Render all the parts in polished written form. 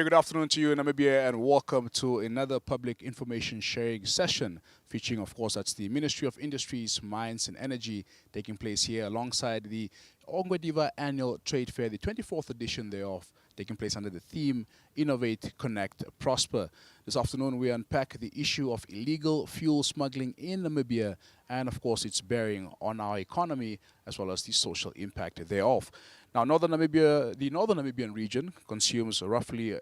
very good afternoon to you in Namibia, and welcome to another public information sharing session featuring, of course, that's the Ministry of Industries, Mines and Energy, taking place here alongside the Ongwediva Annual Trade Fair, the 24th edition thereof, taking place under the theme Innovate, Connect, Prosper. This afternoon we unpack the issue of illegal fuel smuggling in Namibia and, of course, its bearing on our economy as well as the social impact thereof. Now, the northern Namibian region consumes roughly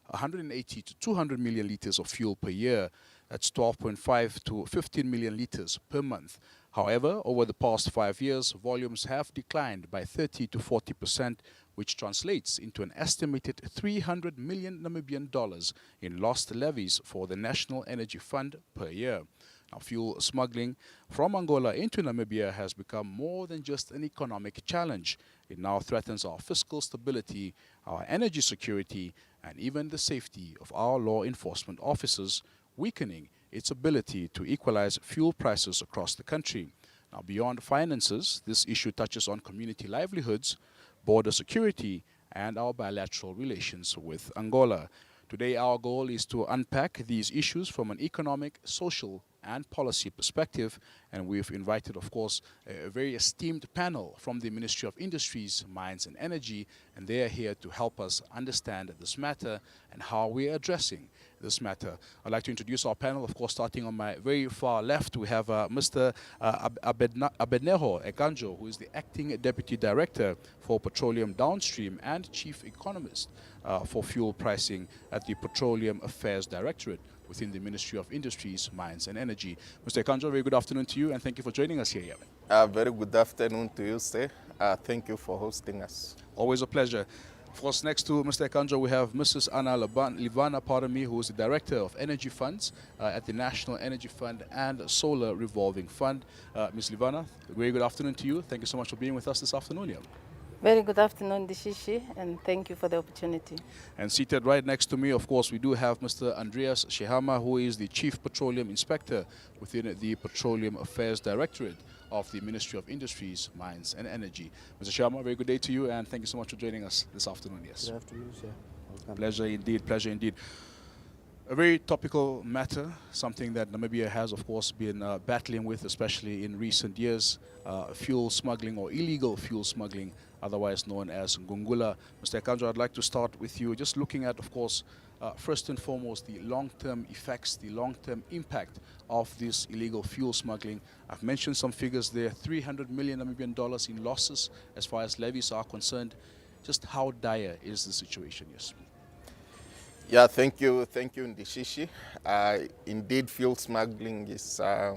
180 to 200 million liters of fuel per year. That's 12.5 to 15 million liters per month. However, over the past 5 years, volumes have declined by 30 to 40%, which translates into an estimated 300 million Namibian dollars in lost levies for the National Energy Fund per year. Now, fuel smuggling from Angola into Namibia has become more than just an economic challenge. It now threatens our fiscal stability, our energy security, and even the safety of our law enforcement officers, weakening its ability to equalize fuel prices across the country. Now, beyond finances, this issue touches on community livelihoods, border security, and our bilateral relations with Angola. Today, our goal is to unpack these issues from an economic, social, and policy perspective, and we've invited, of course, a very esteemed panel from the Ministry of Industries, Mines and Energy, and they are here to help us understand this matter and how we are addressing this matter. I'd like to introduce our panel, of course, starting on my very far left. We have Mr. Abraham Hangula, who is the Acting Deputy Director for Petroleum Downstream and Chief Economist for Fuel Pricing at the Petroleum Affairs Directorate within the Ministry of Industries, Mines and Energy. Mr. Hangula, very good afternoon to you, and thank you for joining us here. Very good afternoon to you, sir. Thank you for hosting us. Always a pleasure. Of course, next to Mr. Hangula, we have Mrs. Anna Livana, who is the Director of Energy Funds at the National Energy Fund and Solar Revolving Fund. Ms. Livana, very good afternoon to you. Thank you so much for being with us this afternoon. Very good afternoon, Dishishi, and thank you for the opportunity. And seated right next to me, of course, we do have Mr. Andreas Shehama, who is the Chief Petroleum Inspector within the Petroleum Affairs Directorate of the Ministry of Industries, Mines and Energy. Mr. Shehama, very good day to you, and thank you so much for joining us this afternoon. Yes. Good afternoon, sir. Welcome. Pleasure indeed, pleasure indeed. A very topical matter, something that Namibia has, of course, been battling with, especially in recent years, fuel smuggling or illegal fuel smuggling, otherwise known as Ngungula. Mr. Hangula, I'd like to start with you, just looking at, of course, first and foremost, the long-term effects, the long-term impact of this illegal fuel smuggling. I've mentioned some figures there, 300 million Namibian dollars in losses as far as levies are concerned. Just how dire is the situation? Yes. Yeah, thank you, Ndishishi. Indeed, fuel smuggling is a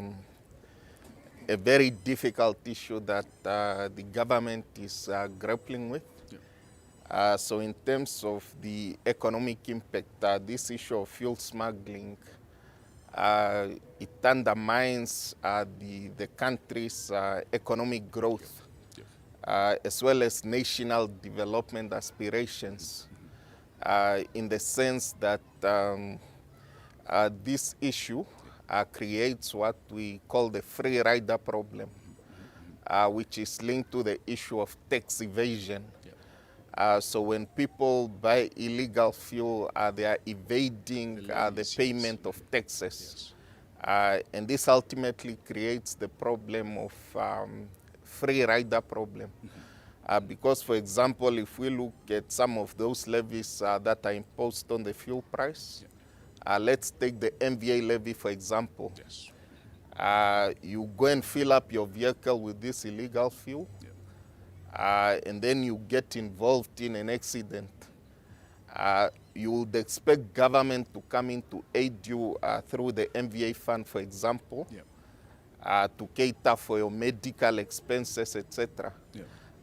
very difficult issue that the government is grappling with. Yeah. So in terms of the economic impact, this issue of fuel smuggling, it undermines the country's economic growth, yeah, as well as national development aspirations, in the sense that this issue creates what we call the free rider problem, which is linked to the issue of tax evasion. So when people buy illegal fuel, they are evading the payment of taxes. And this ultimately creates the problem of free rider problem. Because, for example, if we look at some of those levies that are imposed on the fuel price, let's take the MVA levy, for example. Yes. You go and fill up your vehicle with this illegal fuel, yeah, and then you get involved in an accident. You would expect government to come in to aid you through the MVA fund, for example, yeah, to cater for your medical expenses, etc. Yeah.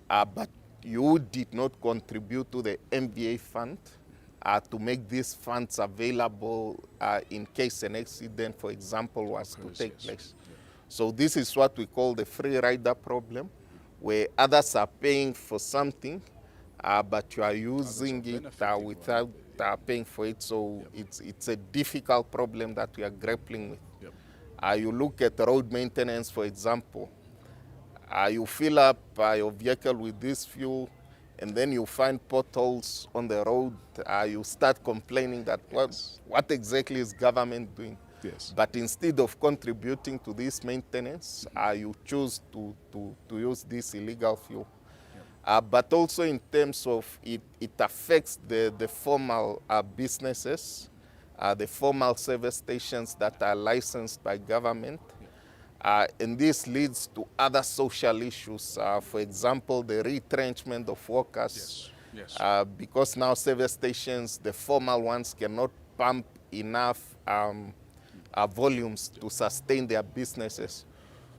But you did not contribute to the MVA fund to make these funds available in case an accident, for example, was to take place. Yeah. So this is what we call the free rider problem, where others are paying for something, but you are using it without paying for it. So yep, it's a difficult problem that we are grappling with. Yep. You look at road maintenance, for example. You fill up your vehicle with this fuel, and then you find potholes on the road, you start complaining that what exactly is government doing? Yes. But instead of contributing to this maintenance, you choose to use this illegal fuel. But also in terms of it affects the formal businesses, the formal service stations that are licensed by government. And this leads to other social issues. For example, the retrenchment of workers. Yes. Yes. Because now service stations, the formal ones, cannot pump enough volumes to sustain their businesses.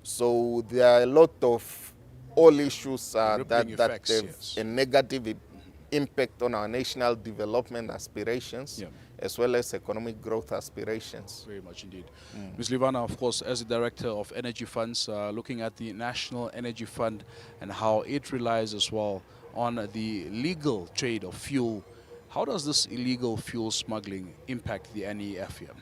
So there are a lot of all issues that effects, have yes. a negative impact on our national development aspirations, as well as economic growth aspirations. Very much indeed. Ms. Livana, of course, as the Director of Energy Funds, looking at the National Energy Fund and how it relies as well on the legal trade of fuel, how does this illegal fuel smuggling impact the NEF here?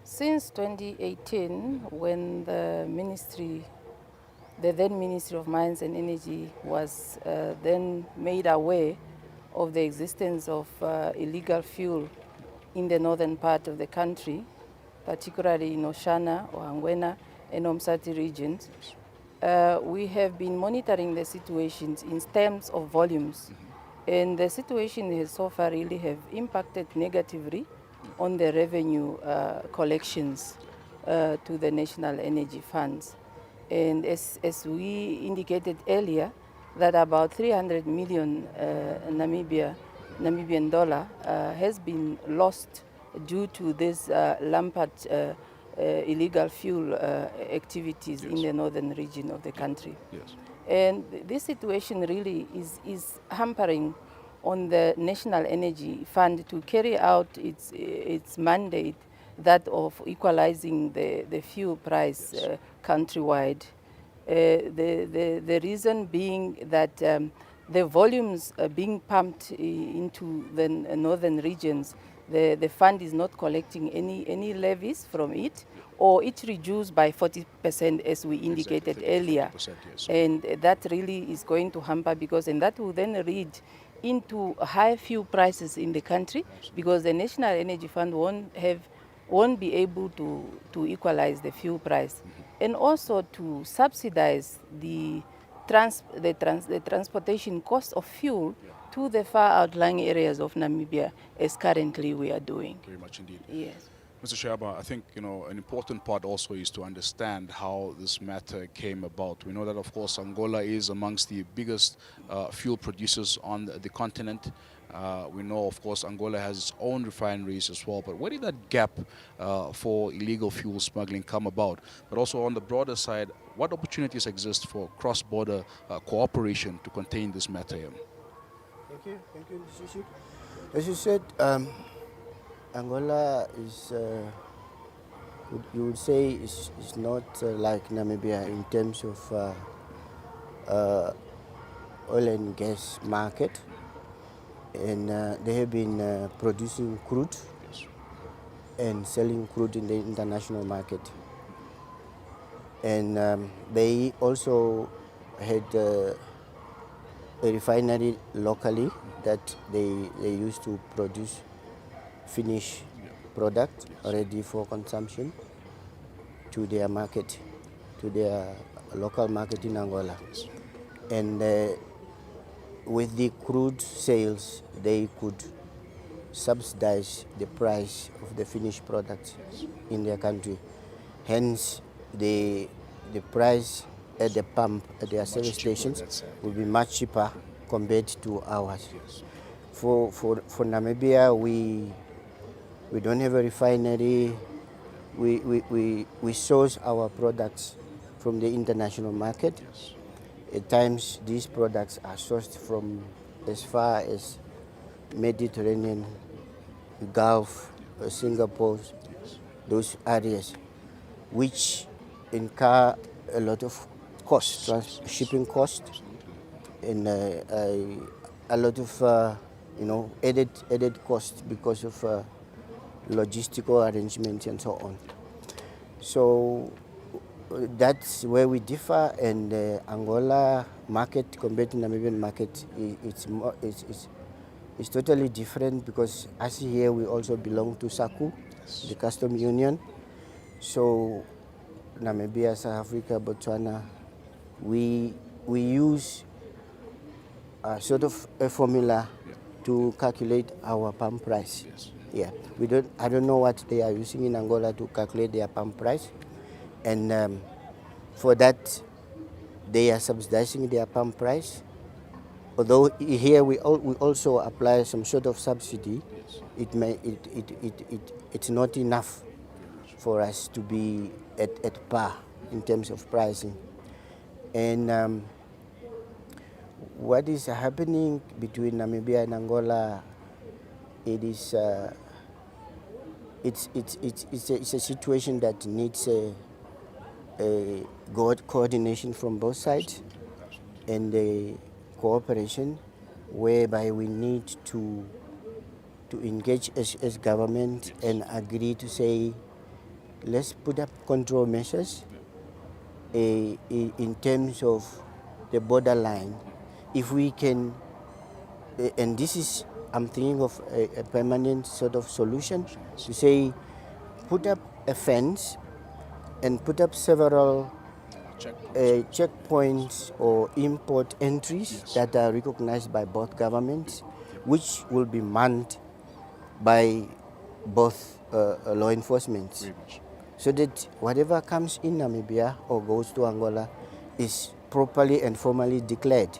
Since 2018, when the then Ministry of Mines and Energy was then made aware of the existence of illegal fuel in the northern part of the country, particularly in Oshana, Ongwena, and Omsati regions, we have been monitoring the situations in terms of volumes. And the situation has so far really have impacted negatively on the revenue collections to the National Energy Funds. And as we indicated earlier, that about 300 million Namibian dollar has been lost due to this rampant illegal fuel activities in the northern region of the country. Yes. And this situation really is hampering on the National Energy Fund to carry out its mandate, that of equalizing the fuel price countrywide. The reason being that the volumes being pumped into the northern regions, the fund is not collecting any levies from it, or it's reduced by 40%, as we indicated earlier. Yes. And that really is going to hamper, and that will then lead into high fuel prices in the country, because the National Energy Fund won't be able to equalize the fuel price, and also to subsidize the transportation cost of fuel to the far outlying areas of Namibia, as currently we are doing. Very much indeed. Yes. Mr. Shaba, I think, an important part also is to understand how this matter came about. We know that, of course, Angola is amongst the biggest fuel producers on the continent. We know, of course, Angola has its own refineries as well. But where did that gap for illegal fuel smuggling come about? But also on the broader side, what opportunities exist for cross-border cooperation to contain this matter here? Thank you, Shishi. As you said, Angola is, you would say, is not like Namibia in terms of oil and gas market, and they have been producing crude and selling crude in the international market, and they also had a refinery locally that they used to produce finished product ready for consumption to their market, to their local market in Angola. And with the crude sales, they could subsidize the price of the finished products in their country. Hence, the price at the pump, at their service stations, will be much cheaper compared to ours. For Namibia, we don't have a refinery. We source our products from the international market. At times, these products are sourced from as far as Mediterranean, Gulf, Singapore, those areas, which incur a lot of cost, shipping cost, and a lot of added cost because of logistical arrangements and so on. So that's where we differ, and Angola market compared to Namibian market, it's totally different, because as here we also belong to SACU, the custom union. So Namibia, South Africa, Botswana, we use sort of a formula to calculate our pump price. Yes. Yeah, I don't know what they are using in Angola to calculate their pump price, and for that they are subsidizing their pump price. Although here we also apply some sort of subsidy, it's not enough for us to be at par in terms of pricing. And what is happening between Namibia and Angola, it's a situation that needs a good coordination from both sides, and a cooperation whereby we need to engage as government and agree to say, let's put up control measures in terms of the borderline. If we can, and this is, I'm thinking of a permanent sort of solution, to say, put up a fence and put up several checkpoints or import entries that are recognized by both governments, which will be manned by both law enforcement, so that whatever comes in Namibia or goes to Angola is properly and formally declared.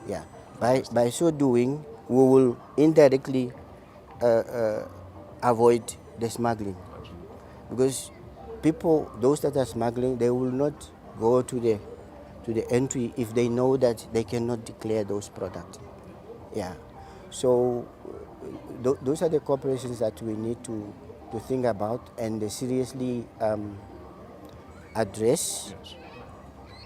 Yeah. By so doing, we will indirectly avoid the smuggling, because people, those that are smuggling, they will not go to the entry if they know that they cannot declare those products. Yeah. So those are the corporations that we need to think about and seriously address.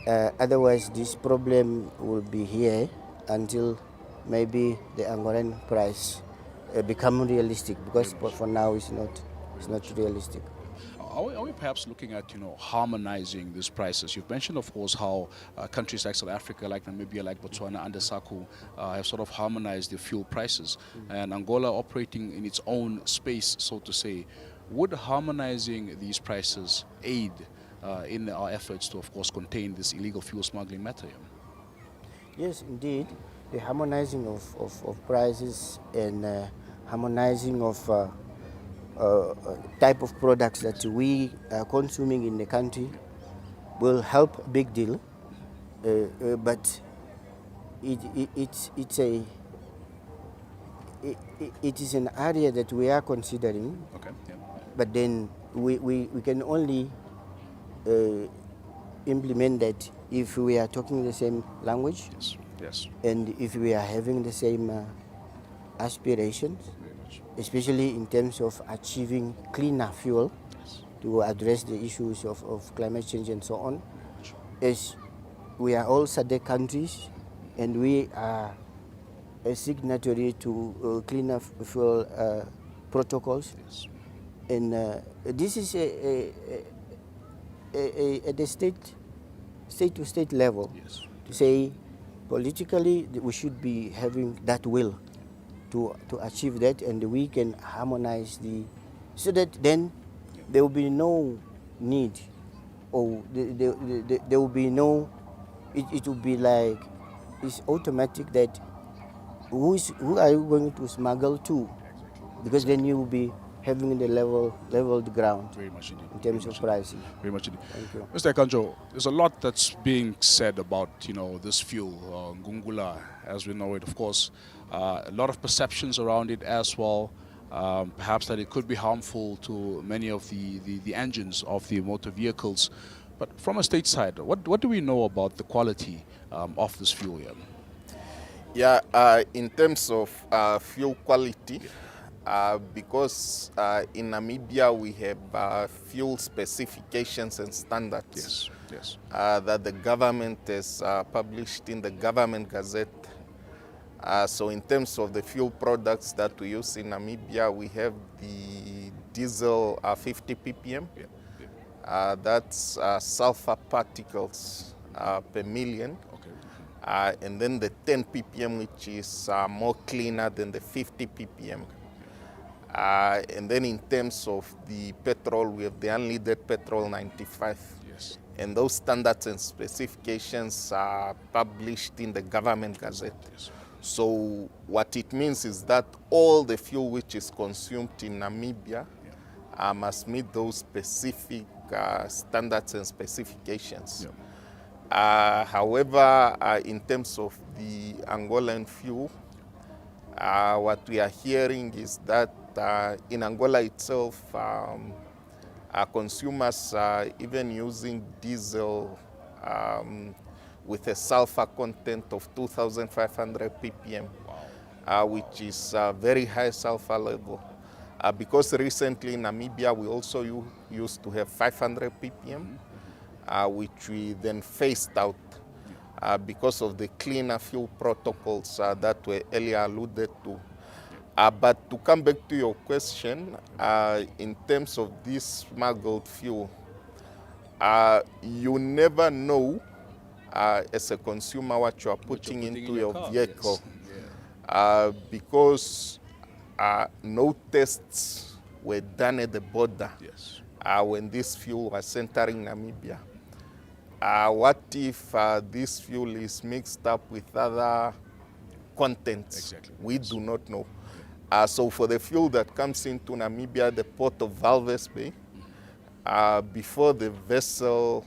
Otherwise, this problem will be here until maybe the Angolan price become realistic, because for now it's not realistic. Are we perhaps looking at, harmonizing these prices? You've mentioned, of course, how countries like South Africa, like Namibia, like Botswana, under SACU have sort of harmonized the fuel prices, and Angola operating in its own space, so to say. Would harmonizing these prices aid in our efforts to, of course, contain this illegal fuel smuggling matter? Yes, indeed. The harmonizing of prices and harmonizing of type of products that we are consuming in the country will help a big deal, but it is an area that we are considering. Okay. Yeah. But then we can only implement that if we are talking the same language. Yes. And if we are having the same aspirations, especially in terms of achieving cleaner fuel to address the issues of climate change and so on. As we are all SADC countries, and we are a signatory to cleaner fuel protocols. And this is at the state-to-state level, to say politically we should be having that will to achieve that, and we can harmonize so that then there will be no need, or there will be no, it will be like, it's automatic that who are you going to smuggle to, because then you will be having the leveled ground. Very much indeed. In terms of pricing. Very much indeed. Thank you. Mr. Kanjo, there's a lot that's being said about, this fuel, ngungula, as we know it, of course. A lot of perceptions around it as well. Perhaps that it could be harmful to many of the engines of the motor vehicles. But from a state side, what do we know about the quality of this fuel here? Yeah, in terms of fuel quality, because in Namibia we have fuel specifications and standards that the government has published in the Government Gazette. So in terms of the fuel products that we use in Namibia, we have the diesel 50 ppm, That's sulfur particles per million. Okay. And then the 10 ppm, which is more cleaner than the 50 ppm. And then in terms of the petrol, we have the unleaded petrol 95. Yes. And those standards and specifications are published in the government gazette. Yes. So what it means is that all the fuel which is consumed in Namibia must meet those specific standards and specifications. Yeah. However, in terms of the Angolan fuel, what we are hearing is that in Angola itself, consumers are even using diesel with a sulfur content of 2,500 ppm, which is a very high sulfur level. Because recently in Namibia we also used to have 500 ppm, which we then phased out because of the cleaner fuel protocols that were earlier alluded to. But to come back to your question, in terms of this smuggled fuel, you never know as a consumer what you are putting into your car, vehicle. Yes. Because no tests were done at the border Yes. when this fuel was entering Namibia. What if this fuel is mixed up with other contents? Exactly. We do not know. So for the fuel that comes into Namibia, the port of Walvis Bay, before the vessel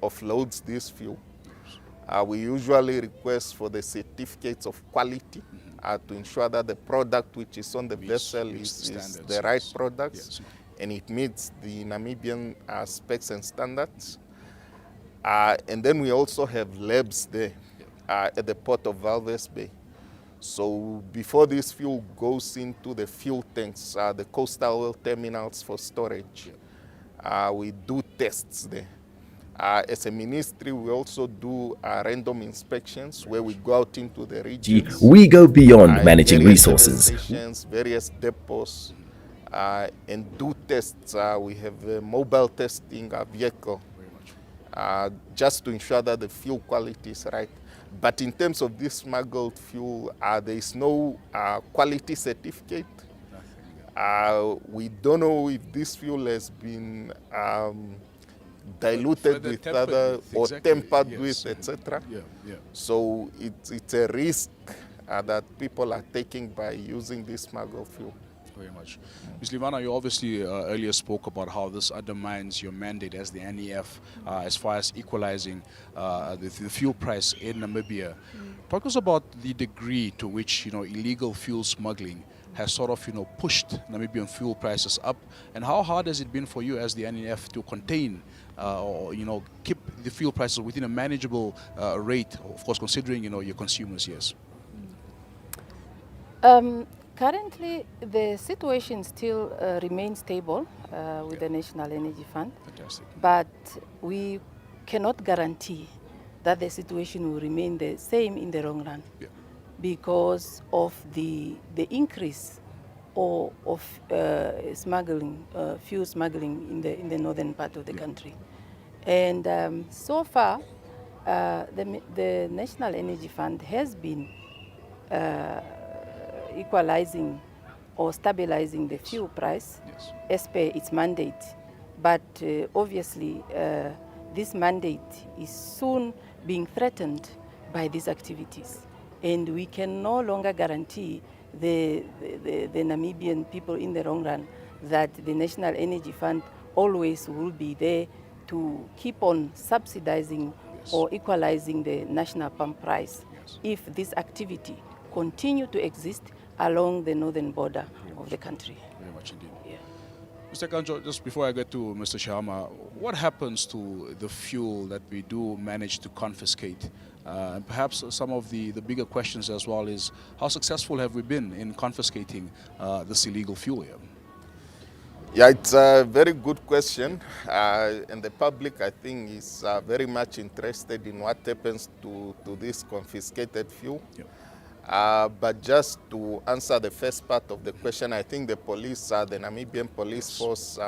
offloads this fuel, we usually request for the certificates of quality to ensure that the product which is on the vessel is the right product, yes, and it meets the Namibian specs and standards. And then we also have labs there at the port of Walvis Bay. So before this fuel goes into the fuel tanks, the coastal oil terminals for storage, we do tests there. As a ministry, we also do random inspections where we go out into the regions. We go beyond managing various resources. stations, various depots, and do tests. We have a mobile testing vehicle just to ensure that the fuel quality is right. But in terms of this smuggled fuel, there is no quality certificate. We don't know if this fuel has been diluted with other or tampered with, etc. So it's a risk that people are taking by using this smuggled fuel. Very much. Ms. Livana, you obviously earlier spoke about how this undermines your mandate as the NEF as far as equalizing the fuel price in Namibia. Talk us about the degree to which illegal fuel smuggling has sort of pushed Namibian fuel prices up, and how hard has it been for you as the NEF to contain or keep the fuel prices within a manageable rate, of course considering your consumers? Yes. Currently, the situation still remains stable with the National Energy Fund. Fantastic. But we cannot guarantee that the situation will remain the same in the long run because of the increase of smuggling, fuel smuggling in the northern part of the country. And so far, the National Energy Fund has been equalizing or stabilizing the fuel price as per its mandate. But obviously, this mandate is soon being threatened by these activities. And we can no longer guarantee the Namibian people in the long run that the National Energy Fund always will be there to keep on subsidizing or equalizing the national pump price if this activity continue to exist along the northern border of the country. Very much indeed. Mr. Kanjo, just before I get to Mr. Shahama, what happens to the fuel that we do manage to confiscate? And perhaps some of the bigger questions as well is, how successful have we been in confiscating this illegal fuel here? Yeah, it's a very good question. And the public, I think, is very much interested in what happens to this confiscated fuel. But just to answer the first part of the question, I think the police, the Namibian police force,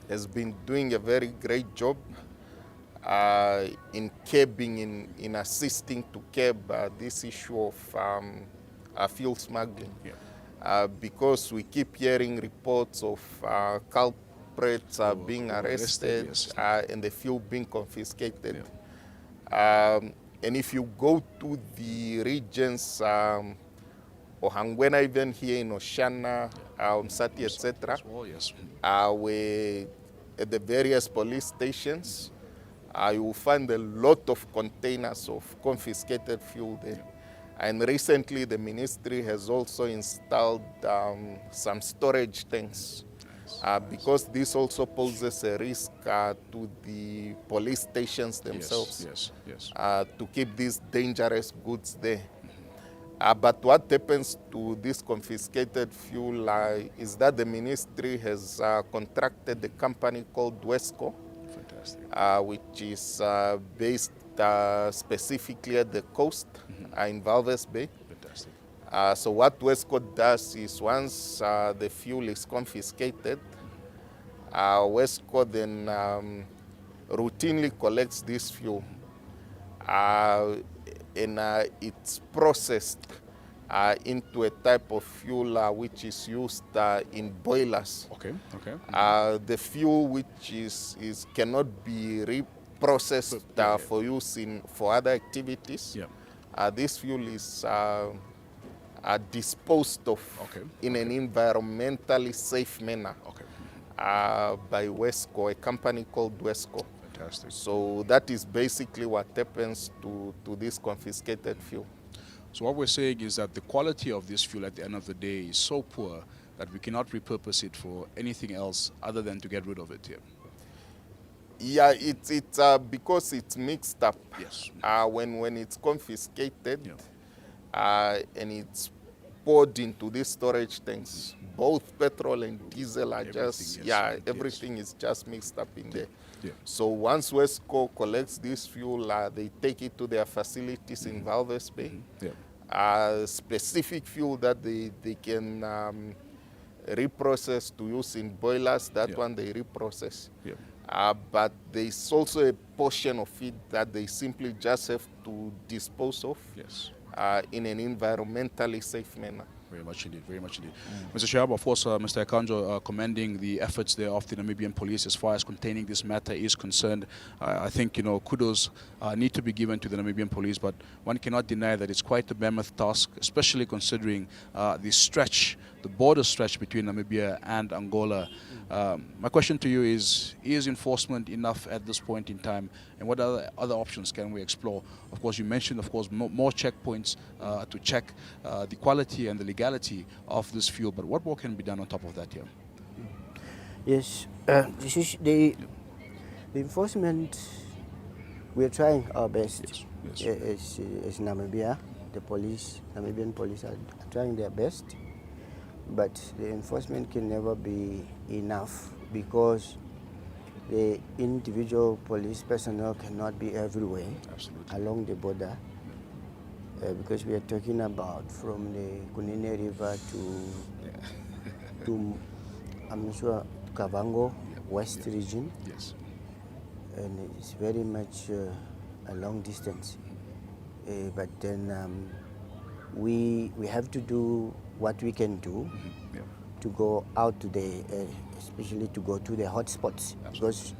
has been doing a very great job in curbing, in assisting to curb this issue of fuel smuggling. Yeah. Because we keep hearing reports of culprits being arrested, yes. and the fuel being confiscated. Yeah. And if you go to the regions, Ohangwena, even here in Oshana, Msati, etc., Well, yes. where at the various police stations, you will find a lot of containers of confiscated fuel there. And recently, the ministry has also installed some storage tanks because this also poses a risk to the police stations themselves. Yes. To keep these dangerous goods there. But what happens to this confiscated fuel is that the ministry has contracted a company called Wesco, Fantastic. which is based specifically at the coast in Walvis Bay. Fantastic. So what Wesco does is once the fuel is confiscated, Wesco then routinely collects this fuel and it's processed into a type of fuel which is used in boilers. Okay. The fuel which is cannot be reprocessed for use for other activities. Yeah. This fuel is disposed of in an environmentally safe manner by Wesco, a company called Wesco. Fantastic. So that is basically what happens to this confiscated fuel. So what we're saying is that the quality of this fuel at the end of the day is so poor that we cannot repurpose it for anything else other than to get rid of it here. Yeah, it's because it's mixed up. Yes. When it's confiscated and it's poured into these storage tanks, both petrol and diesel are everything is just mixed up in there. Yeah. So once Wesco collects this fuel, they take it to their facilities in Walvis Bay. Specific fuel that they can reprocess to use in boilers, that one they reprocess. But there's also a portion of it that they simply just have to dispose of in an environmentally safe manner. Very much indeed. Mr. Shahab, of course, Mr. Akanjo commending the efforts there of the Namibian police as far as containing this matter is concerned. I think, kudos need to be given to the Namibian police, but one cannot deny that it's quite a mammoth task, especially considering the border stretch between Namibia and Angola. My question to you is enforcement enough at this point in time, and what other options can we explore? Of course, you mentioned, more checkpoints to check the quality and the legality of this fuel, but what more can be done on top of that here? Yes, this is the enforcement. We're trying our best. Yes. As Namibia, Namibian police are trying their best, but the enforcement can never be enough because the individual police personnel cannot be everywhere along the border. Because we are talking about from the Kunene River to I'm sure Kavango West region. Yes. And it's very much a long distance. But then we have to do what we can do to go out to especially to go to the hotspots. Because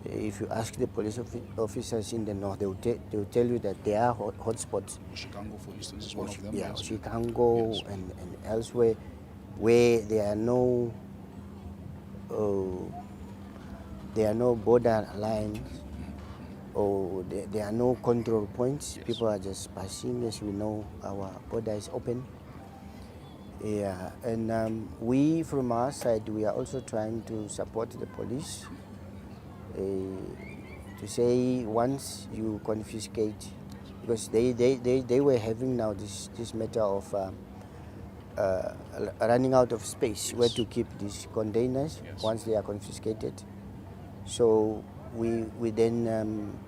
if you ask the police officers in the north, they will tell you that there are hotspots. Chicago, for instance, is one of them. Yeah, Chicago and elsewhere where there are no border lines or there are no control points. People are just passing. As we know, our border is open. Yeah, and we from our side, we are also trying to support the police. To say once you confiscate, because they were having now this matter of running out of space where to keep these containers once they are confiscated. So we then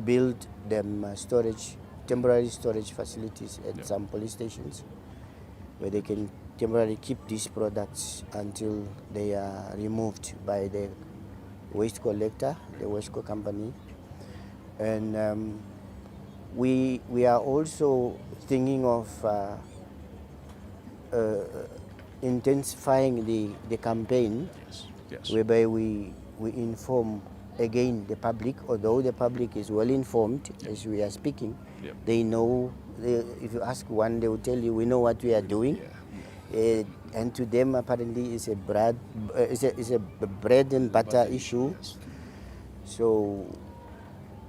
build them temporary storage facilities at some police stations where they can temporarily keep these products until they are removed by the waste collector, the Wesco company. And we are also thinking of intensifying the campaign, Yes. whereby we inform again the public, although the public is well informed as we are speaking. Yep. They know, if you ask one, they will tell you, we know what we are doing. And to them, apparently, it's a bread and butter issue. Yes. So,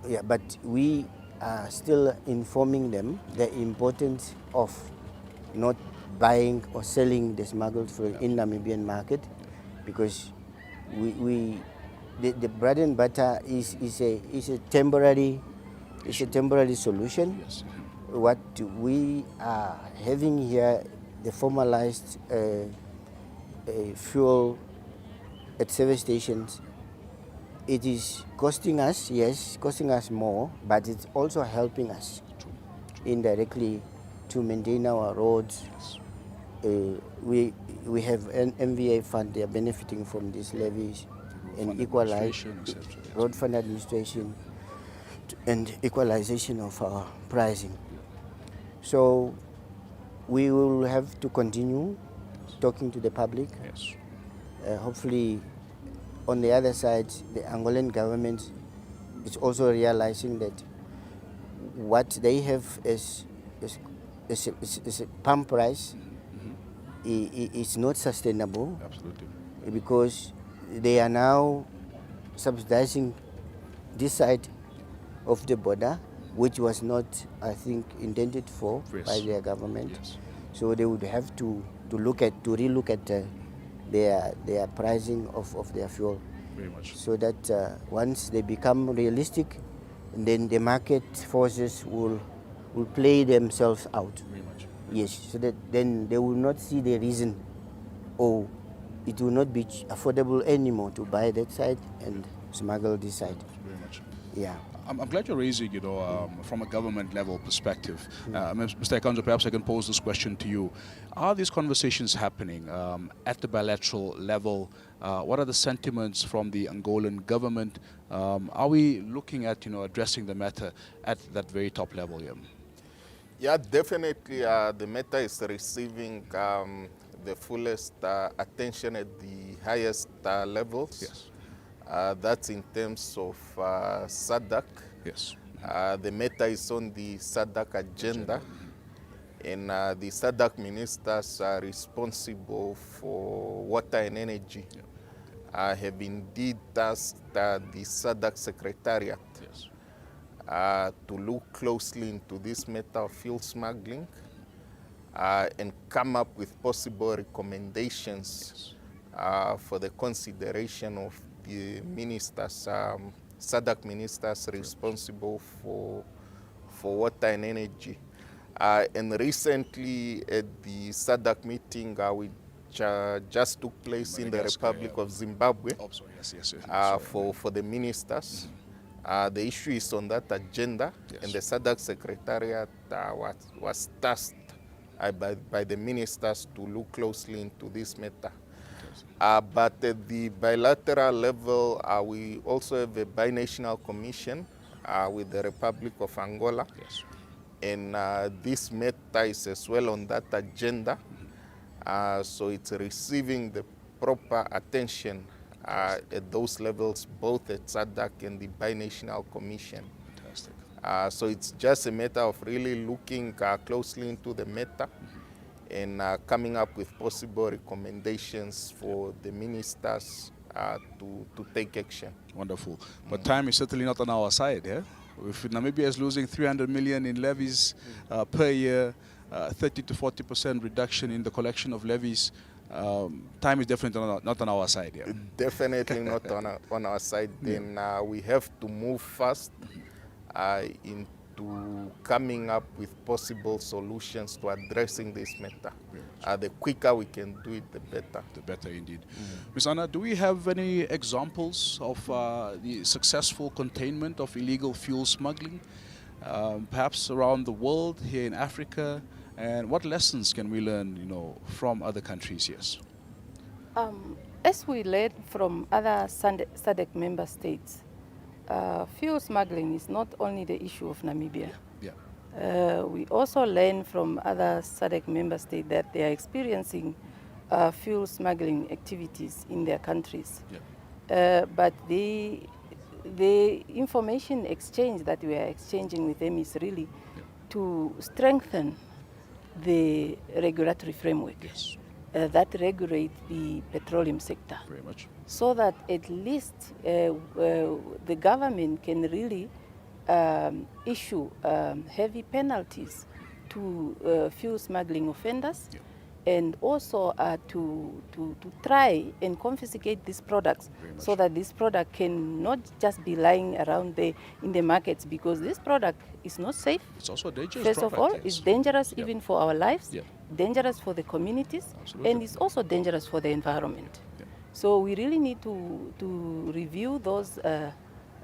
yeah, but we are still informing them the importance of not buying or selling the smuggled fuel in Namibian market, because the bread and butter is a temporary solution. Yes. What we are having here, the formalized fuel at service stations, it is costing us, yes, costing us more, but it's also helping us indirectly to maintain our roads. We have an MVA fund, they are benefiting from these levies, and road fund administration and equalization of our pricing. So we will have to continue talking to the public. Yes. Hopefully, on the other side, the Angolan government is also realizing that what they have as a pump price is not sustainable. Absolutely. Because they are now subsidizing this side of the border, which was not, I think, intended for by their government. Yes. So they would have to relook at their pricing of their fuel. Very much. So that once they become realistic, then the market forces will play themselves out. Very much. Yes, so that then they will not see the reason, or it will not be affordable anymore to buy that side and smuggle this side. Very much. Yeah. I'm glad you're raising, from a government level perspective. Mr. Ekanzo, perhaps I can pose this question to you. Are these conversations happening at the bilateral level? What are the sentiments from the Angolan government? Are we looking at, addressing the matter at that very top level here? Yeah, definitely the matter is receiving the fullest attention at the highest levels. Yes. That's in terms of SADC. Yes. The matter is on the SADC agenda, and the SADC ministers are responsible for water and energy. Have indeed tasked the SADC Secretariat to look closely into this matter of fuel smuggling and come up with possible recommendations for the consideration of the ministers, SADC ministers responsible for water and energy. And recently at the SADC meeting, which just took place in the Republic of Zimbabwe, for the ministers, the issue is on that agenda, and the SADC Secretariat was tasked by the ministers to look closely into this matter. But at the bilateral level, we also have a binational commission with the Republic of Angola. Yes. And this matter is as well on that agenda. So it's receiving the proper attention at those levels, both at SADC and the binational commission. Fantastic. So it's just a matter of really looking closely into the matter and coming up with possible recommendations for the ministers to take action. Wonderful. But time is certainly not on our side, yeah? If Namibia is losing 300 million in levies per year, 30 to 40% reduction in the collection of levies, time is definitely not on our side, yeah? Definitely not on our side. Then we have to move fast into coming up with possible solutions to addressing this matter. The quicker we can do it, the better. The better indeed. Ms. Anna, do we have any examples of the successful containment of illegal fuel smuggling, perhaps around the world, here in Africa, And what lessons can we learn, from other countries? Yes. As we learn from other SADC member states, fuel smuggling is not only the issue of Namibia. Yeah. We also learn from other SADC member states that they are experiencing fuel smuggling activities in their countries. Yeah. But the information exchange that we are exchanging with them is really to strengthen the regulatory framework. Yes. That regulate the petroleum sector. Very much. So that at least the government can really issue heavy penalties to fuel smuggling offenders, Yeah. and also to try and confiscate these products, so that this product can not just be lying around there in the markets, because this product is not safe. It's also a dangerous First of all, product, it's yes. dangerous Yeah. even for our lives, Yeah. dangerous for the communities, Absolutely. and it's also dangerous for the environment. Yeah. So we really need to review those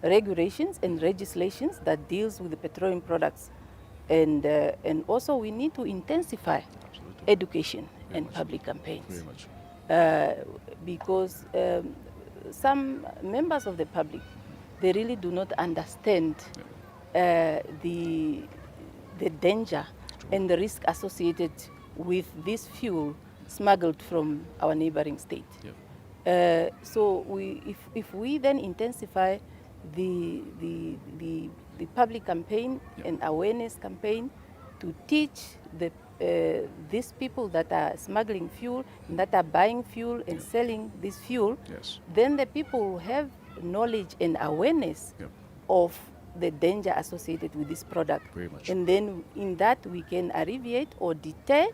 regulations and legislations that deals with the petroleum products, and also we need to intensify Absolutely. education Very and much. public campaigns. Very much. Because some members of the public, they really do not understand the danger and the risk associated with this fuel smuggled from our neighboring state. Yeah. So if we then intensify the public campaign and awareness campaign to teach these people that are smuggling fuel and that are buying fuel and selling this fuel, Yes. then the people will have knowledge and awareness Yep. of the danger associated with this product. Very much. And then in that we can alleviate or deter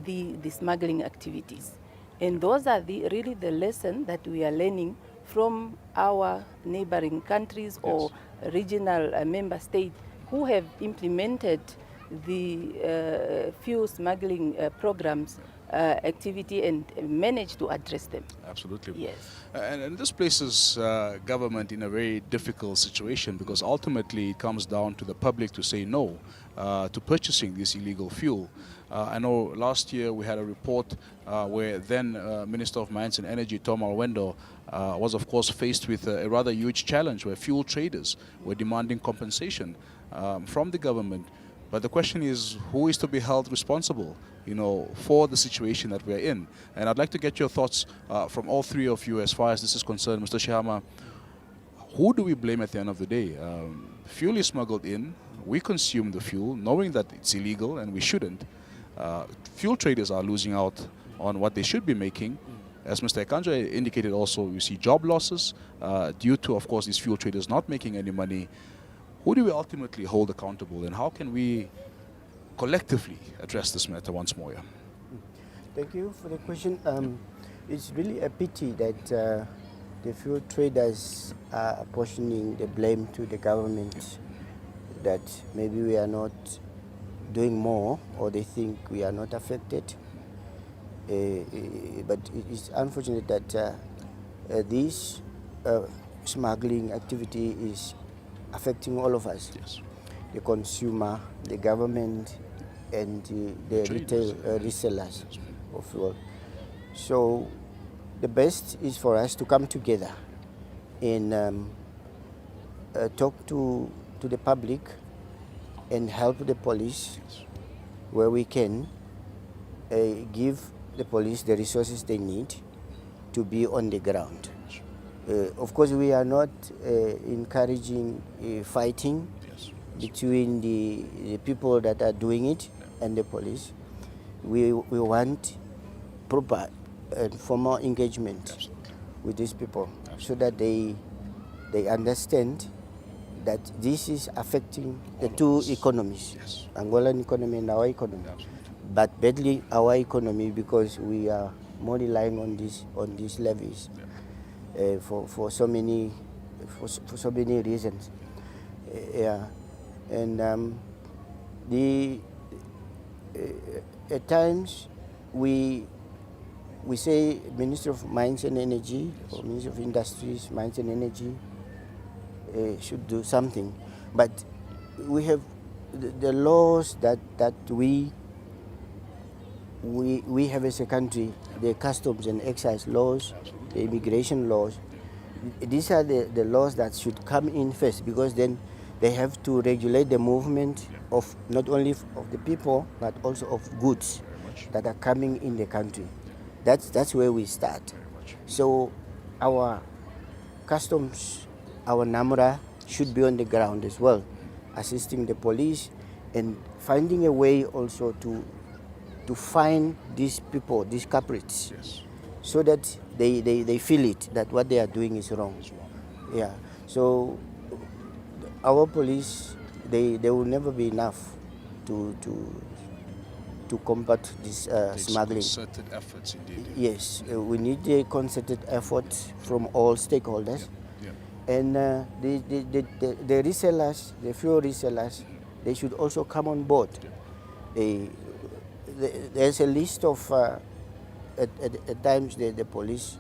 the smuggling activities. And those are really the lesson that we are learning from our neighboring countries or regional member states who have implemented the fuel smuggling programs activity and managed to address them. Absolutely. Yes. And this places government in a very difficult situation, because ultimately it comes down to the public to say no to purchasing this illegal fuel. I know last year we had a report where then Minister of Mines and Energy, Tom Alwendo, was of course faced with a rather huge challenge where fuel traders were demanding compensation from the government. But the question is, who is to be held responsible, for the situation that we're in? And I'd like to get your thoughts from all three of you as far as this is concerned. Mr. Shihama, who do we blame at the end of the day? Fuel is smuggled in, we consume the fuel, knowing that it's illegal and we shouldn't. Fuel traders are losing out on what they should be making. As Mr. Ekanja indicated also, you see job losses due to, of course, these fuel traders not making any money. Who do we ultimately hold accountable, and how can we collectively address this matter once more? Yeah? Thank you for the question. It's really a pity that the fuel traders are apportioning the blame to the government, that maybe we are not doing more, or they think we are not affected. But it is unfortunate that this smuggling activity is affecting all of us. Yes. The consumer, the government, and the retail resellers of fuel. So the best is for us to come together and talk to the public and help the police where we can, give the police the resources they need to be on the ground. Of course, we are not encouraging fighting between the people that are doing it and the police. We want proper and formal engagement with these people so that they understand that this is affecting the two economies, Angolan economy and our economy, but badly our economy, because we are more relying on these levies. For so many reasons, and at times we say Minister of Mines and Energy or Minister of Industries, Mines and Energy should do something, but we have the laws that we we have as a country the customs and excise laws, the immigration laws. These are the laws that should come in first, because then they have to regulate the movement of not only of the people but also of goods that are coming in the country. That's where we start. So our customs, our NAMRA should be on the ground as well, assisting the police and finding a way also to find these people, these culprits, so that they feel it, that what they are doing is wrong. Yeah. So our police, they will never be enough to combat this smuggling. Concerted efforts, indeed. Yes, we need a concerted effort from all stakeholders. And the resellers, the fuel resellers, they should also come on board. There's a list of, at times the police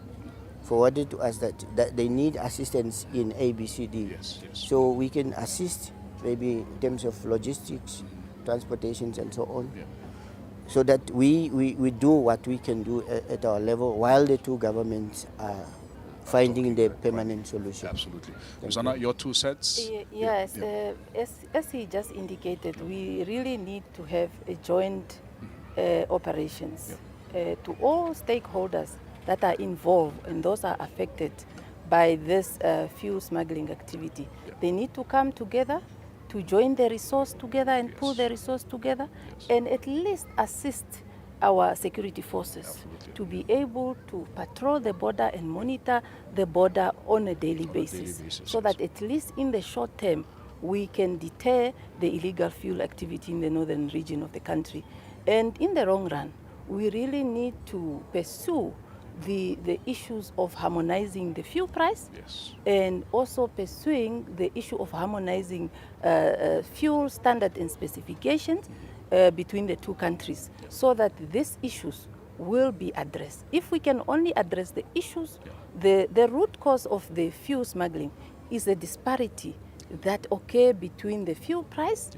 forwarded to us that they need assistance in ABCD. So we can assist maybe in terms of logistics, transportations and so on. So that we do what we can do at our level while the two governments are finding the permanent solution. Absolutely. Rosanna, your 2 cents? Yes, as he just indicated, we really need to have a joint operations to all stakeholders that are involved and those are affected by this fuel smuggling activity. They need to come together to join the resource together and pull the resource together and at least assist our security forces to be able to patrol the border and monitor the border on a daily basis, so that at least in the short term we can deter the illegal fuel activity in the northern region of the country. And in the long run, we really need to pursue the issues of harmonizing the fuel price and also pursuing the issue of harmonizing fuel standard and specifications between the two countries, so that these issues will be addressed. If we can only address the issues, the root cause of the fuel smuggling is the disparity that occur between the fuel price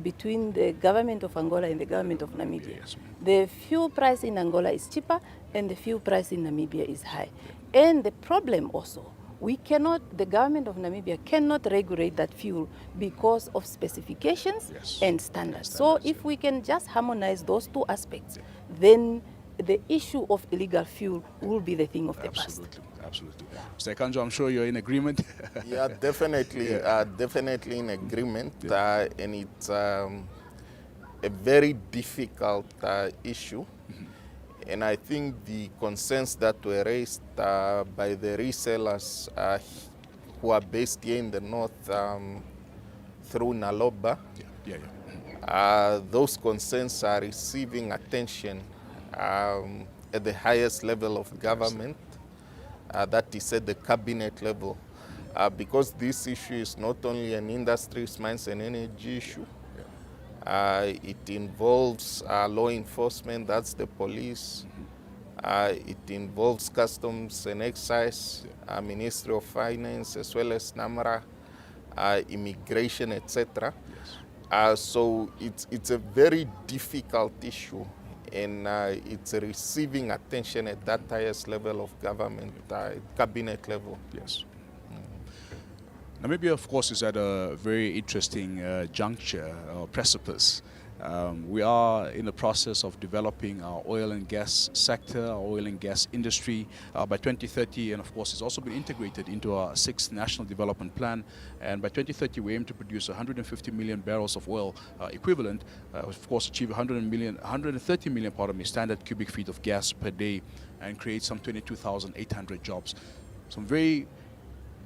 between the government of Angola and the government of Namibia. The fuel price in Angola is cheaper and the fuel price in Namibia is high. And the problem also, the government of Namibia cannot regulate that fuel because of specifications and standards. So if we can just harmonize those two aspects, then the issue of illegal fuel will be the thing of the past. Absolutely. Mr. Kanjo, I'm sure you're in agreement. Yeah, definitely. Definitely in agreement. And it's a very difficult issue. And I think the concerns that were raised by the resellers who are based here in the north through Naloba, those concerns are receiving attention at the highest level of government, that is at the cabinet level, because this issue is not only an industries, mines and energy issue. It involves law enforcement, that's the police. It involves customs and excise, Ministry of Finance, as well as NAMRA, immigration, etc. So it's a very difficult issue, and it's receiving attention at that highest level of government, cabinet level. Namibia, of course, is at a very interesting juncture or precipice. We are in the process of developing our oil and gas sector, our oil and gas industry by 2030, and of course it's also been integrated into our 6th National Development Plan. And by 2030 we aim to produce 150 million barrels of oil equivalent, of course achieve 130 million standard cubic feet of gas per day, and create some 22,800 jobs. Some very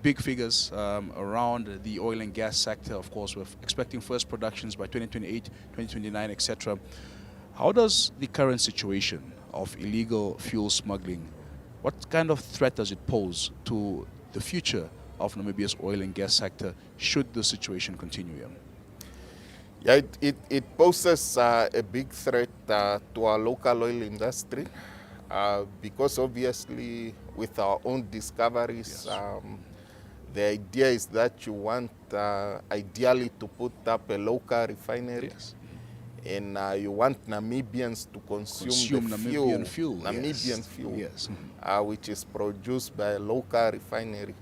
big figures around the oil and gas sector. Of course, we're expecting first productions by 2028, 2029, etc. How does the current situation of illegal fuel smuggling, what kind of threat does it pose to the future of Namibia's oil and gas sector should the situation continue? Yeah, it poses a big threat to our local oil industry because obviously with our own discoveries, the idea is that you want ideally to put up a local refinery. and you want Namibians to consume the Namibian fuel. Namibian fuel, Yes. which is produced by a local refinery.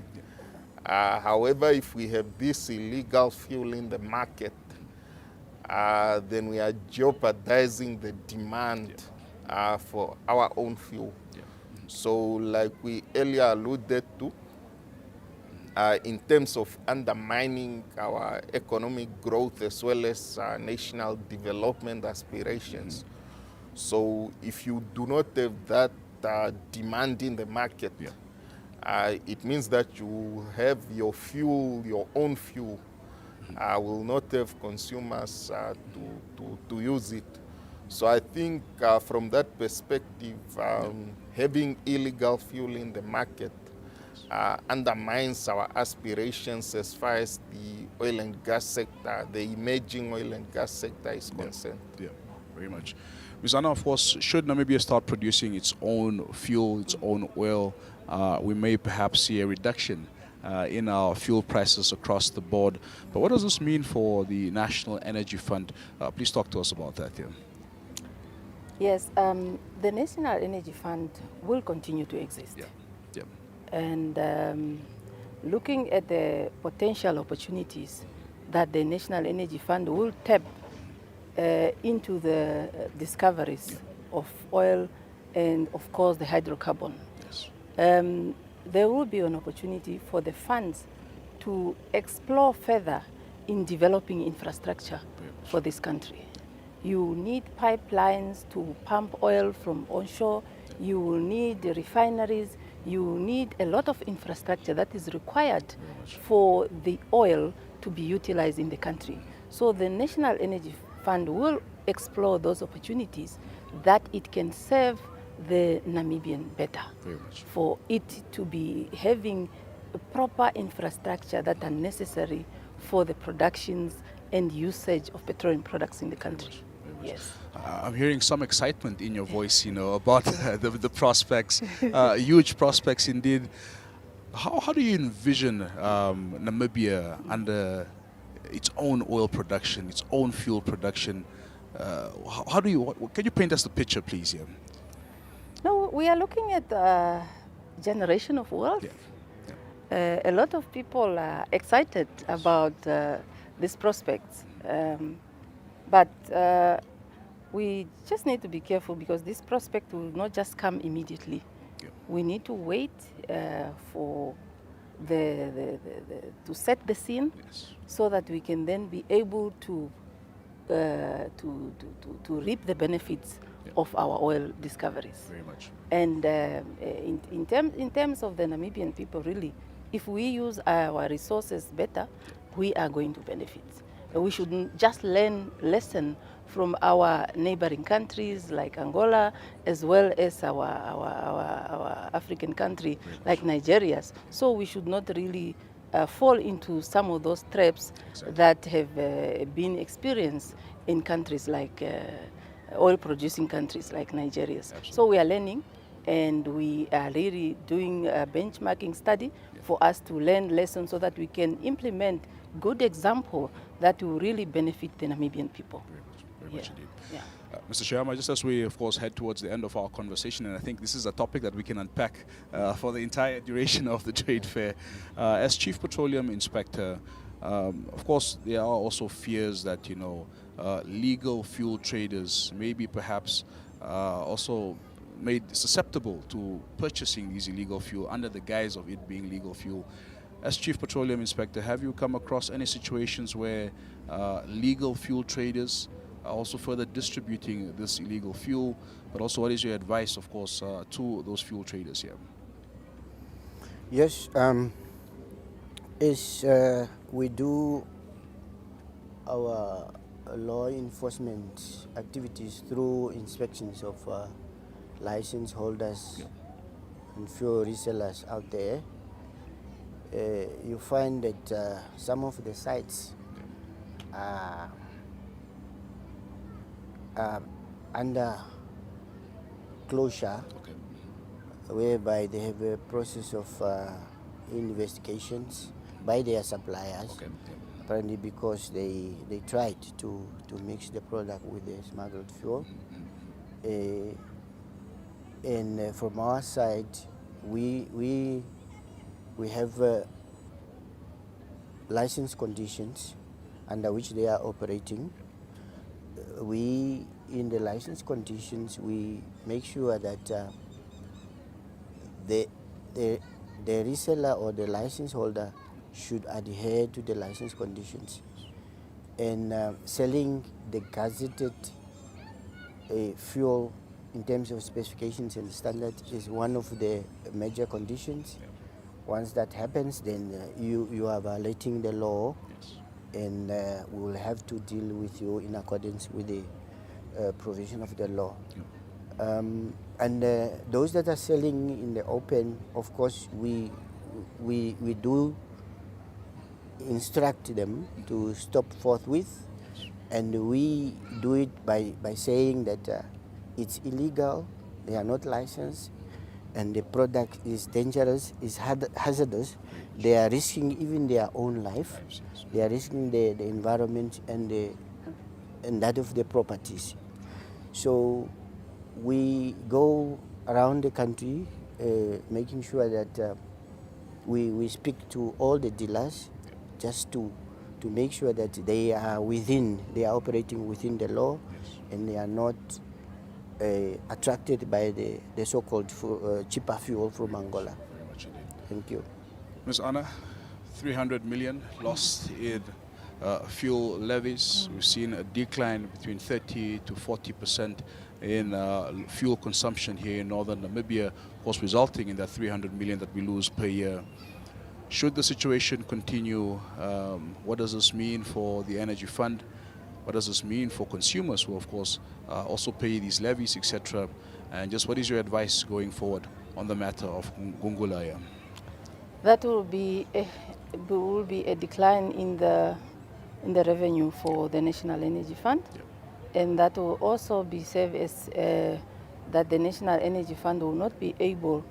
However, if we have this illegal fuel in the market, then we are jeopardizing the demand for our own fuel. So like we earlier alluded to, in terms of undermining our economic growth as well as national development aspirations. So if you do not have that demand in the market, it means that you have your fuel, your own fuel, will not have consumers to use it. So I think from that perspective, having illegal fuel in the market undermines our aspirations as far as the oil and gas sector, the emerging oil and gas sector is concerned. Yeah, very much. Ms. Anna, of course, should Namibia start producing its own fuel, its own oil, we may perhaps see a reduction in our fuel prices across the board. But what does this mean for the National Energy Fund? Please talk to us about that here. Yes, the National Energy Fund will continue to exist. Yeah. And looking at the potential opportunities that the National Energy Fund will tap into the discoveries of oil and, of course, the hydrocarbon. Yes. There will be an opportunity for the funds to explore further in developing infrastructure for this country. You need pipelines to pump oil from onshore. You will need refineries. You need a lot of infrastructure that is required for the oil to be utilized in the country. So the National Energy Fund will explore those opportunities that it can serve the Namibian better. For it to be having a proper infrastructure that are necessary for the productions and usage of petroleum products in the country. Yes. I'm hearing some excitement in your voice, about the prospects, huge prospects indeed. How do you envision Namibia under its own oil production, its own fuel production? Can you paint us the picture, please? Yeah. No, we are looking at a generation of wealth. Yeah. A lot of people are excited about these prospects. But we just need to be careful because this prospect will not just come immediately. Yeah. We need to wait for to set the scene, so that we can then be able to reap the benefits of our oil discoveries. Very much. And in terms of the Namibian people, really, if we use our resources better, we are going to benefit. We should just lesson from our neighboring countries like Angola, as well as our African country like Nigeria. So we should not really fall into some of those traps that have been experienced in countries like oil-producing countries like Nigeria. Absolutely. So we are learning, and we are really doing a benchmarking study for us to learn lessons so that we can implement good example that will really benefit the Namibian people. Very much indeed. Yeah. Mr. Shyama, just as we, of course, head towards the end of our conversation, and I think this is a topic that we can unpack for the entire duration of the trade fair. As Chief Petroleum Inspector, of course, there are also fears that, legal fuel traders may be perhaps also made susceptible to purchasing these illegal fuel under the guise of it being legal fuel. As Chief Petroleum Inspector, have you come across any situations where legal fuel traders are also further distributing this illegal fuel? But also, what is your advice, of course, to those fuel traders here? Yes, we do our law enforcement activities through inspections of license holders and fuel resellers out there. You find that some of the sites are under closure, whereby they have a process of investigations by their suppliers. apparently because they tried to mix the product with the smuggled fuel. And from our side, we have license conditions under which they are operating. We, in the license conditions, we make sure that the reseller or the license holder should adhere to the license conditions. And selling the gazetted fuel in terms of specifications and standards is one of the major conditions. Once that happens, then you are violating the law, and we will have to deal with you in accordance with the provision of the law. And those that are selling in the open, of course, we do instruct them to stop forthwith, and we do it by saying that it's illegal, they are not licensed, and the product is dangerous, is hazardous. They are risking even their own life. They are risking the environment and that of the properties. So we go around the country making sure that we speak to all the dealers just to make sure that they are operating within the law, and they are not attracted by the so-called cheaper fuel from Angola. Very much indeed. Thank you. Ms. Anna, 300 million lost in fuel levies. We've seen a decline between 30 to 40% in fuel consumption here in northern Namibia, of course resulting in that 300 million that we lose per year. Should the situation continue, what does this mean for the energy fund? What does this mean for consumers who, of course, also pay these levies, etc.? And just what is your advice going forward on the matter of Ngungula? That will be a decline in the revenue for the National Energy Fund, and that will also be served as that the National Energy Fund will not be able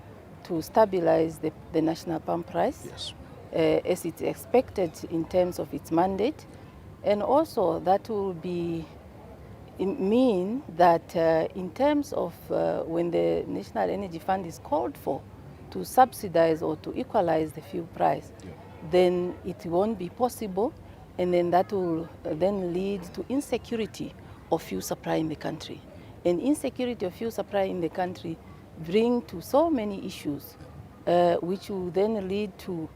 to stabilize the national pump price as it's expected in terms of its mandate. And also that will mean that in terms of when the National Energy Fund is called for to subsidize or to equalize the fuel price, then it won't be possible, and then that will then lead to insecurity of fuel supply in the country. And insecurity of fuel supply in the country bring to so many issues, which will then lead to,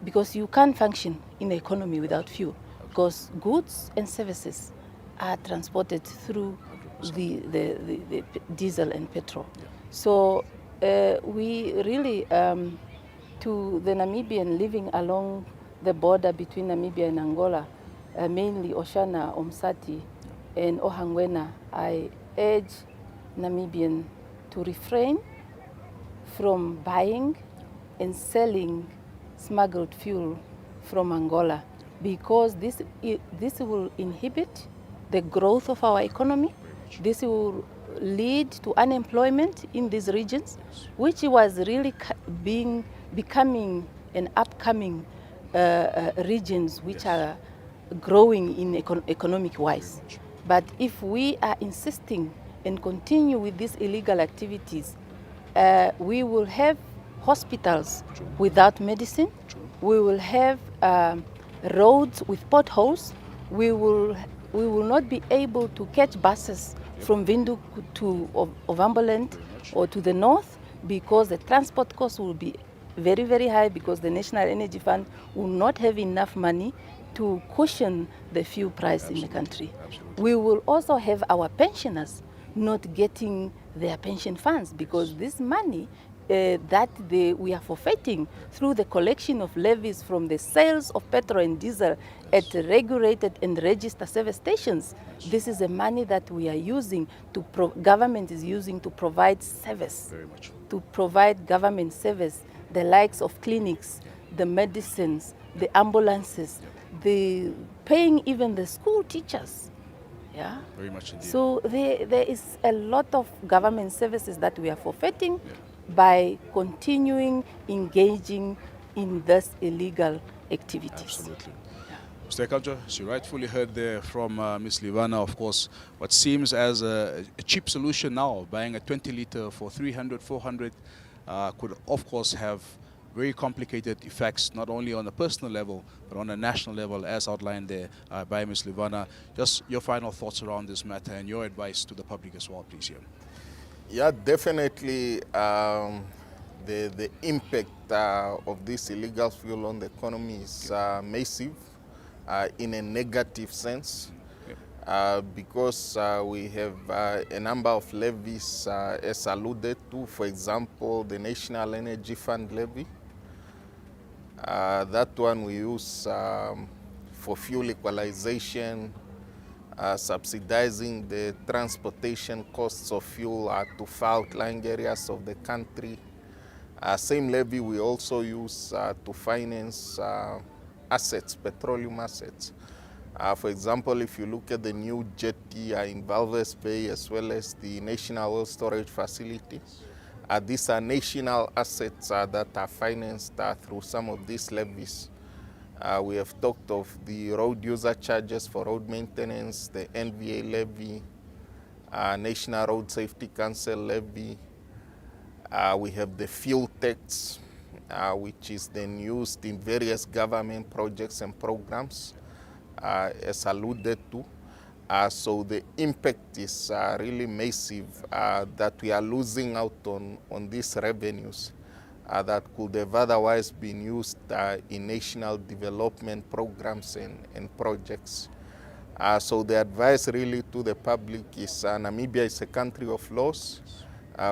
because you can't function in the economy without fuel, because goods and services are transported through the diesel and petrol. So we really, to the Namibian living along the border between Namibia and Angola, mainly Oshana, Omsati, and Ohangwena, I urge Namibian to refrain from buying and selling smuggled fuel from Angola, because this will inhibit the growth of our economy. This will lead to unemployment in these regions, which was really becoming an upcoming regions which are growing in economic wise. But if we are insisting and continue with these illegal activities, we will have hospitals without medicine. We will have roads with potholes. We will not be able to catch buses from Windhoek to Ovamboland or to the north, because the transport costs will be very, very high, because the National Energy Fund will not have enough money to cushion the fuel price in the country. We will also have our pensioners not getting their pension funds, because this money that we are forfeiting through the collection of levies from the sales of petrol and diesel at regulated and registered service stations. This is the money that we are using government is using to provide service, to provide government service, the likes of clinics, the medicines, the ambulances, the paying even the school teachers. Yeah. Very much indeed. So there is a lot of government services that we are forfeiting by continuing engaging in these illegal activities. Absolutely. Mr. Ekamjo, as you rightfully heard there from Ms. Livana, of course, what seems as a cheap solution now, buying a 20 litre for 300, 400, could of course have very complicated effects, not only on a personal level, but on a national level, as outlined there by Ms. Livana. Just your final thoughts around this matter and your advice to the public as well, please. Yeah, definitely the impact of this illegal fuel on the economy is massive in a negative sense. Because we have a number of levies as alluded to, for example, the National Energy Fund levy. That one we use for fuel equalization, subsidizing the transportation costs of fuel to far outlying areas of the country. Same levy we also use to finance assets, petroleum assets. For example, if you look at the new jetty in Valves Bay as well as the National Oil Storage Facility, these are national assets that are financed through some of these levies. We have talked of the road user charges for road maintenance, the NVA levy, National Road Safety Council levy. We have the fuel tax, which is then used in various government projects and programs, as alluded to. So the impact is really massive, that we are losing out on these revenues that could have otherwise been used in national development programs and projects. So the advice really to the public is Namibia is a country of laws.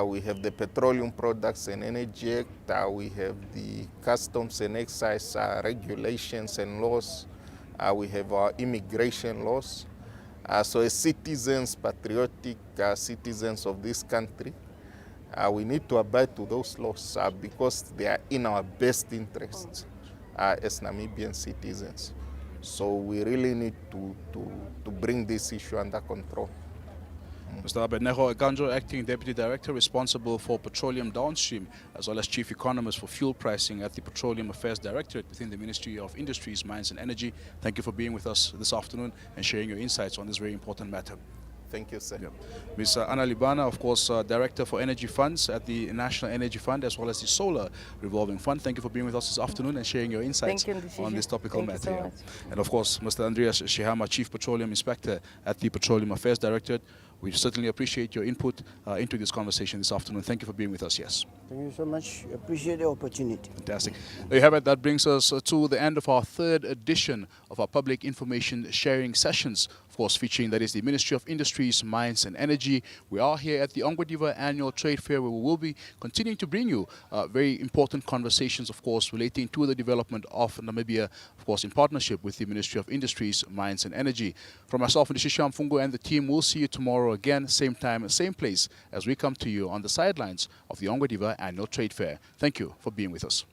We have the Petroleum Products and Energy Act. We have the Customs and Excise regulations and laws. We have our immigration laws. So as citizens, patriotic citizens of this country, we need to abide to those laws because they are in our best interests as Namibian citizens. So we really need to bring this issue under control. Mr. Abraham Hangula, Acting Deputy Director, responsible for petroleum downstream, as well as Chief Economist for fuel pricing at the Petroleum Affairs Directorate within the Ministry of Industries, Mines and Energy. Thank you for being with us this afternoon and sharing your insights on this very important matter. Thank you, sir. Yeah. Ms. Anna Libana, of course, Director for Energy Funds at the National Energy Fund, as well as the Solar Revolving Fund. Thank you for being with us this afternoon and sharing your insights on this topical matter. So much. And of course, Mr. Andreas Shihama, Chief Petroleum Inspector at the Petroleum Affairs Directorate. We certainly appreciate your input into this conversation this afternoon. Thank you for being with us. Yes. Thank you so much. Appreciate the opportunity. Fantastic. There you have it. That brings us to the end of our third edition of our public information sharing sessions. Of course, featuring, that is, the Ministry of Industries, Mines and Energy. We are here at the Ongwediva Annual Trade Fair, where we will be continuing to bring you very important conversations, of course, relating to the development of Namibia, of course, in partnership with the Ministry of Industries, Mines and Energy. From myself and Shisham Fungo and the team, we'll see you tomorrow again, same time, same place, as we come to you on the sidelines of the Ongwediva Annual Trade Fair. Thank you for being with us.